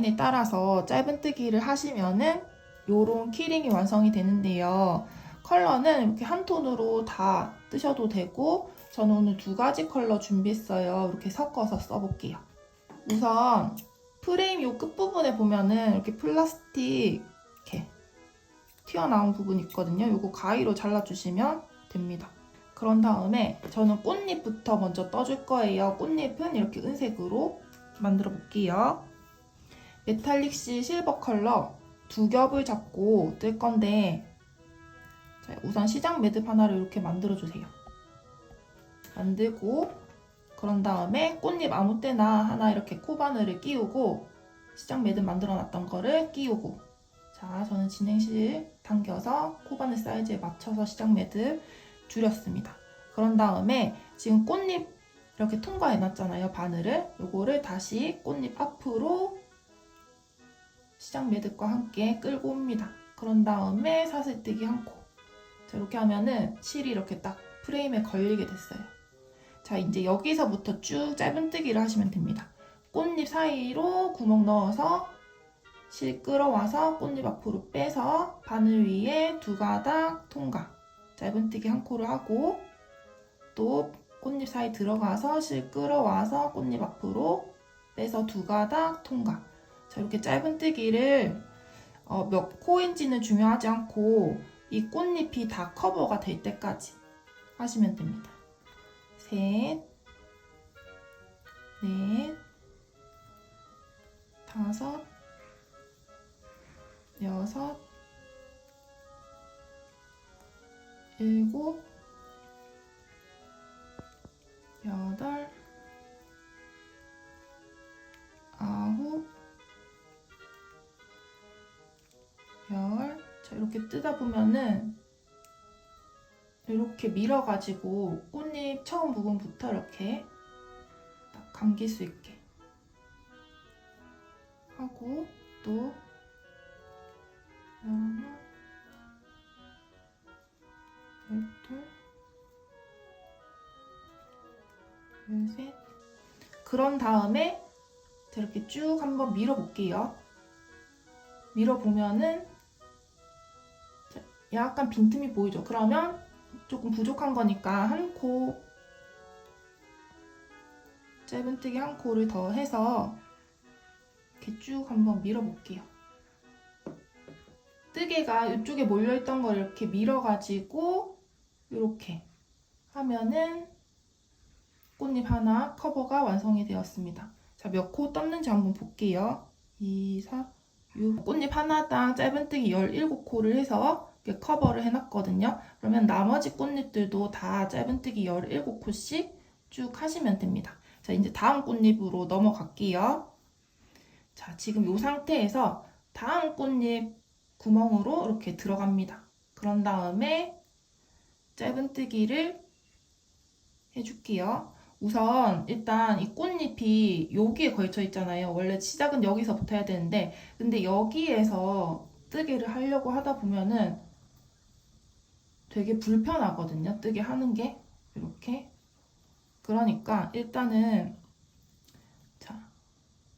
디자인에 따라서 짧은뜨기를 하시면은 요런 키링이 완성이 되는데요. 컬러는 이렇게 한 톤으로 다 뜨셔도 되고, 저는 오늘 2가지 컬러 준비했어요. 이렇게 섞어서 써볼게요. 우선 프레임 요 끝부분에 보면은 이렇게 플라스틱 이렇게 튀어나온 부분이 있거든요. 요거 가위로 잘라주시면 됩니다. 그런 다음에 저는 꽃잎부터 먼저 떠줄 거예요. 꽃잎은 이렇게 은색으로 만들어 볼게요. 메탈릭시 실버 컬러 2겹을 잡고 뜰 건데, 자, 우선 시작 매듭 하나를 이렇게 만들어 주세요. 만들고, 그런 다음에 꽃잎 아무 때나 하나 이렇게 코바늘을 끼우고, 시작 매듭 만들어 놨던 거를 끼우고, 자, 저는 진행실 당겨서 코바늘 사이즈에 맞춰서 시작 매듭 줄였습니다. 그런 다음에 지금 꽃잎 이렇게 통과해 놨잖아요, 바늘을. 요거를 다시 꽃잎 앞으로 시작 매듭과 함께 끌고 옵니다. 그런 다음에 사슬뜨기 한 코. 자, 이렇게 하면은 실이 이렇게 딱 프레임에 걸리게 됐어요. 자, 이제 여기서부터 쭉 짧은뜨기를 하시면 됩니다. 꽃잎 사이로 구멍 넣어서 실 끌어와서 꽃잎 앞으로 빼서 바늘 위에 2가닥 통과. 짧은뜨기 한 코를 하고, 또 꽃잎 사이 들어가서 실 끌어와서 꽃잎 앞으로 빼서 2가닥 통과. 자, 이렇게 짧은뜨기를 몇 코인지는 중요하지 않고 이 꽃잎이 다 커버가 될 때까지 하시면 됩니다. 3, 4, 5, 6, 7, 8, 9, 10. 자, 이렇게 뜨다 보면은 이렇게 밀어가지고 꽃잎 처음 부분부터 이렇게 딱 감길 수 있게 하고, 또 하나, 열둘, 열셋. 그런 다음에 이렇게 쭉 한번 밀어볼게요. 밀어보면은 약간 빈틈이 보이죠? 그러면 조금 부족한 거니까 한 코, 짧은뜨기 한 코를 더 해서 이렇게 쭉 한번 밀어볼게요. 뜨개가 이쪽에 몰려있던 걸 이렇게 밀어가지고 이렇게 하면은 꽃잎 하나 커버가 완성이 되었습니다. 자, 몇 코 떴는지 한번 볼게요. 2, 4, 6. 꽃잎 하나당 짧은뜨기 17코를 해서 이렇게 커버를 해놨거든요. 그러면 나머지 꽃잎들도 다 짧은뜨기 17코씩 쭉 하시면 됩니다. 자, 이제 다음 꽃잎으로 넘어갈게요. 자, 지금 이 상태에서 다음 꽃잎 구멍으로 이렇게 들어갑니다. 그런 다음에 짧은뜨기를 해줄게요. 우선 일단 이 꽃잎이 여기에 걸쳐 있잖아요. 원래 시작은 여기서부터 해야 되는데, 근데 여기에서 뜨개를 하려고 하다 보면은 되게 불편하거든요. 뜨개 하는 게 이렇게. 그러니까 일단은 자,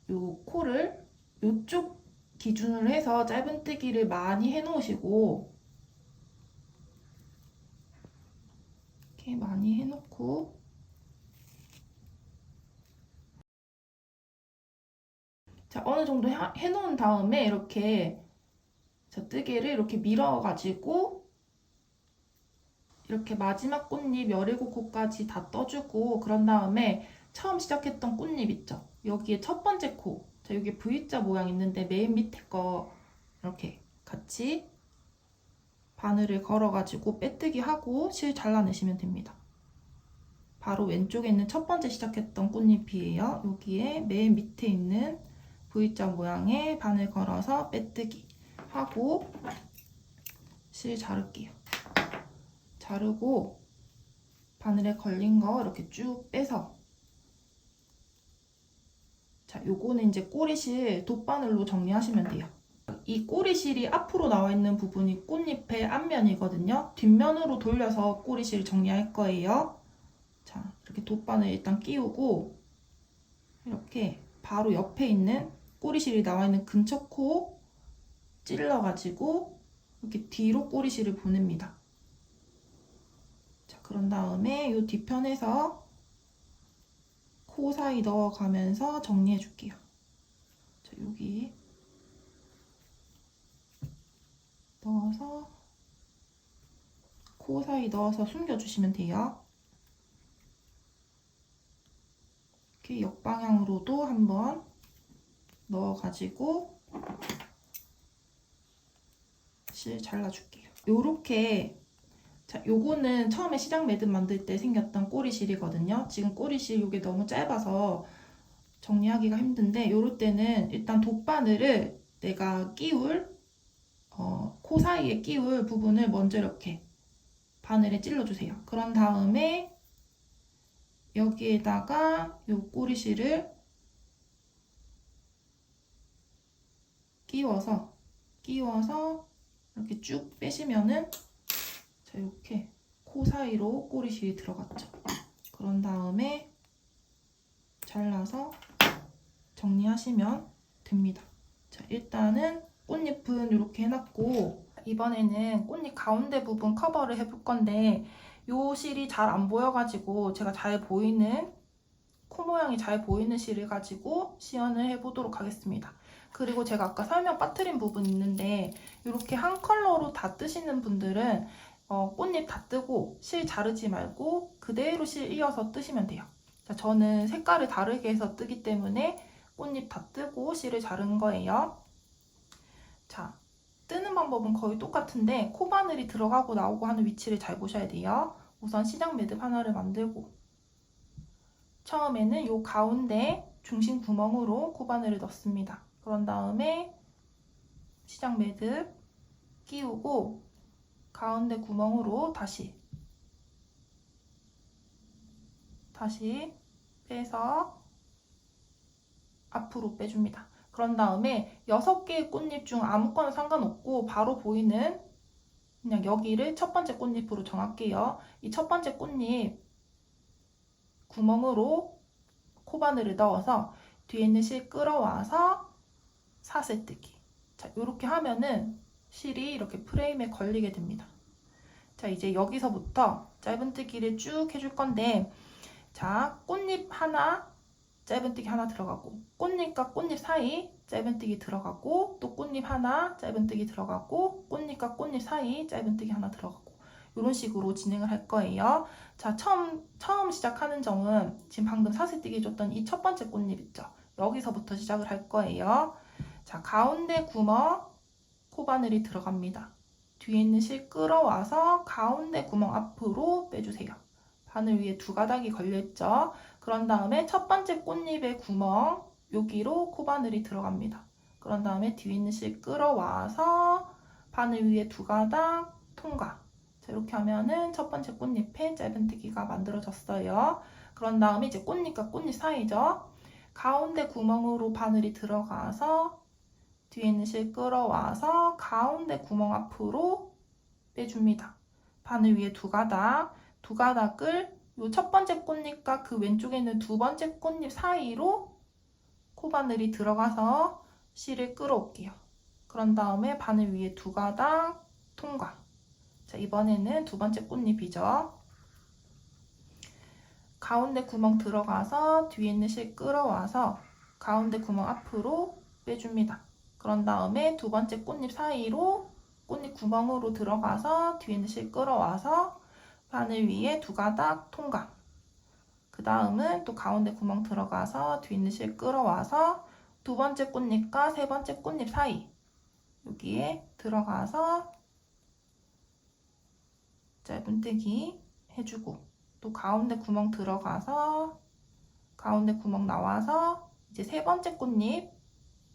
요 코를 요쪽 기준으로 해서 짧은뜨기를 많이 해 놓으시고, 이렇게 많이 해 놓고, 자, 어느 정도 해 놓은 다음에 이렇게 자, 뜨개를 이렇게 밀어가지고 이렇게 마지막 꽃잎 17코까지 다 떠주고, 그런 다음에 처음 시작했던 꽃잎 있죠? 여기에 첫 번째 코, 자, 여기 V자 모양 있는데 맨 밑에 거 이렇게 같이 바늘을 걸어가지고 빼뜨기 하고 실 잘라내시면 됩니다. 바로 왼쪽에 있는 첫 번째 시작했던 꽃잎이에요. 여기에 맨 밑에 있는 V자 모양의 바늘 걸어서 빼뜨기 하고 실 자를게요. 자르고 바늘에 걸린 거 이렇게 쭉 빼서, 자, 요거는 이제 꼬리실 돗바늘로 정리하시면 돼요. 이 꼬리실이 앞으로 나와 있는 부분이 꽃잎의 앞면이거든요. 뒷면으로 돌려서 꼬리실 정리할 거예요. 자, 이렇게 돗바늘 일단 끼우고 이렇게 바로 옆에 있는 꼬리실이 나와 있는 근처 코 찔러가지고 이렇게 뒤로 꼬리실을 보냅니다. 자, 그런 다음에 이 뒤편에서 코 사이 넣어가면서 정리해 줄게요. 자, 여기 넣어서 코 사이 넣어서 숨겨주시면 돼요. 이렇게 역방향으로도 한번 넣어가지고 실 잘라줄게요. 요렇게, 자, 요거는 처음에 시작 매듭 만들 때 생겼던 꼬리실이거든요. 지금 꼬리실 요게 너무 짧아서 정리하기가 힘든데, 요럴 때는 일단 돗바늘을 내가 끼울 코 사이에 끼울 부분을 먼저 이렇게 바늘에 찔러주세요. 그런 다음에 여기에다가 요 꼬리실을 끼워서 이렇게 쭉 빼시면은, 자, 이렇게 코 사이로 꼬리실이 들어갔죠. 그런 다음에 잘라서 정리하시면 됩니다. 자, 일단은 꽃잎은 이렇게 해놨고, 이번에는 꽃잎 가운데 부분 커버를 해볼 건데, 요 실이 잘 안 보여가지고 제가 잘 보이는, 코 모양이 잘 보이는 실을 가지고 시연을 해보도록 하겠습니다. 그리고 제가 아까 설명 빠뜨린 부분 있는데, 이렇게 한 컬러로 다 뜨시는 분들은 꽃잎 다 뜨고 실 자르지 말고 그대로 실 이어서 뜨시면 돼요. 자, 저는 색깔을 다르게 해서 뜨기 때문에 꽃잎 다 뜨고 실을 자른 거예요. 자, 뜨는 방법은 거의 똑같은데 코바늘이 들어가고 나오고 하는 위치를 잘 보셔야 돼요. 우선 시작 매듭 하나를 만들고, 처음에는 요 가운데 중심 구멍으로 코바늘을 넣습니다. 그런 다음에 시작 매듭 끼우고 가운데 구멍으로 다시 빼서 앞으로 빼줍니다. 그런 다음에 6개의 꽃잎 중 아무거나 상관없고 바로 보이는 그냥 여기를 첫 번째 꽃잎으로 정할게요. 이 첫 번째 꽃잎 구멍으로 코바늘을 넣어서 뒤에 있는 실 끌어와서 사슬 뜨기. 자, 이렇게 하면은 실이 이렇게 프레임에 걸리게 됩니다. 자, 이제 여기서부터 짧은뜨기를 쭉 해줄 건데, 자, 꽃잎 하나 짧은뜨기 하나 들어가고, 꽃잎과 꽃잎 사이 짧은뜨기 들어가고, 또 꽃잎 하나 짧은뜨기 들어가고, 꽃잎과 꽃잎 사이 짧은뜨기 하나 들어가고, 이런 식으로 진행을 할 거예요. 자, 처음 시작하는 점은 지금 방금 사슬뜨기 해줬던 이 첫 번째 꽃잎 있죠? 여기서부터 시작을 할 거예요. 자, 가운데 구멍 코바늘이 들어갑니다. 뒤에 있는 실 끌어와서 가운데 구멍 앞으로 빼주세요. 바늘 위에 두 가닥이 걸려있죠? 그런 다음에 첫 번째 꽃잎의 구멍 여기로 코바늘이 들어갑니다. 그런 다음에 뒤에 있는 실 끌어와서 바늘 위에 두 가닥 통과. 자, 이렇게 하면은 첫 번째 꽃잎에 짧은뜨기가 만들어졌어요. 그런 다음에 이제 꽃잎과 꽃잎 사이죠? 가운데 구멍으로 바늘이 들어가서 뒤에 있는 실 끌어와서 가운데 구멍 앞으로 빼줍니다. 바늘 위에 두 가닥을 이 첫 번째 꽃잎과 그 왼쪽에 있는 두 번째 꽃잎 사이로 코바늘이 들어가서 실을 끌어올게요. 그런 다음에 바늘 위에 두 가닥 통과. 자, 이번에는 두 번째 꽃잎이죠. 가운데 구멍 들어가서 뒤에 있는 실 끌어와서 가운데 구멍 앞으로 빼줍니다. 그런 다음에 두 번째 꽃잎 사이로 꽃잎 구멍으로 들어가서 뒤에 있는 실 끌어와서 바늘 위에 두 가닥 통과. 그 다음은 또 가운데 구멍 들어가서 뒤에 있는 실 끌어와서 두 번째 꽃잎과 세 번째 꽃잎 사이 여기에 들어가서 짧은뜨기 해주고, 또 가운데 구멍 들어가서 가운데 구멍 나와서 이제 세 번째 꽃잎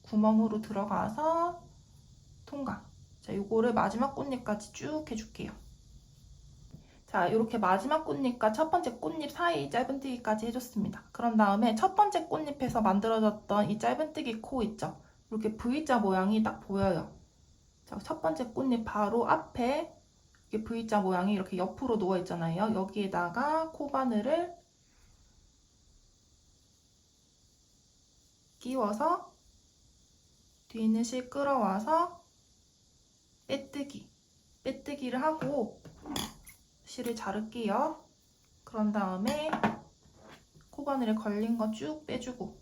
구멍으로 들어가서 통과. 자, 요거를 마지막 꽃잎까지 쭉 해줄게요. 자, 이렇게 마지막 꽃잎과 첫 번째 꽃잎 사이 짧은뜨기까지 해줬습니다. 그런 다음에 첫 번째 꽃잎에서 만들어졌던 이 짧은뜨기 코 있죠? 이렇게 V자 모양이 딱 보여요. 자, 첫 번째 꽃잎 바로 앞에 이렇게 V자 모양이 이렇게 옆으로 누워 있잖아요. 여기에다가 코바늘을 끼워서 뒤에 있는 실 끌어와서 빼뜨기를 하고 실을 자를게요. 그런 다음에 코바늘에 걸린 거 쭉 빼주고,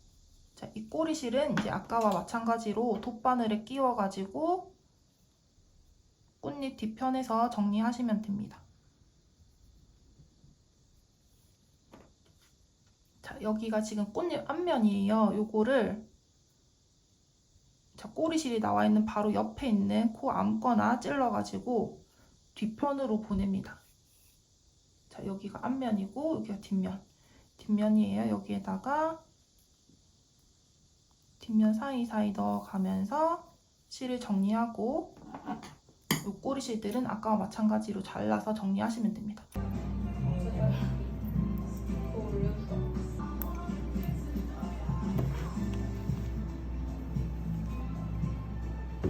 자, 이 꼬리실은 이제 아까와 마찬가지로 돗바늘에 끼워가지고 꽃잎 뒤편에서 정리하시면 됩니다. 자, 여기가 지금 꽃잎 앞면이에요. 요거를 자, 꼬리실이 나와 있는 바로 옆에 있는 코 아무거나 찔러가지고 뒤편으로 보냅니다. 자, 여기가 앞면이고 여기가 뒷면이에요. 여기에다가 뒷면 사이사이 넣어가면서 실을 정리하고 요 꼬리실들은 아까와 마찬가지로 잘라서 정리하시면 됩니다.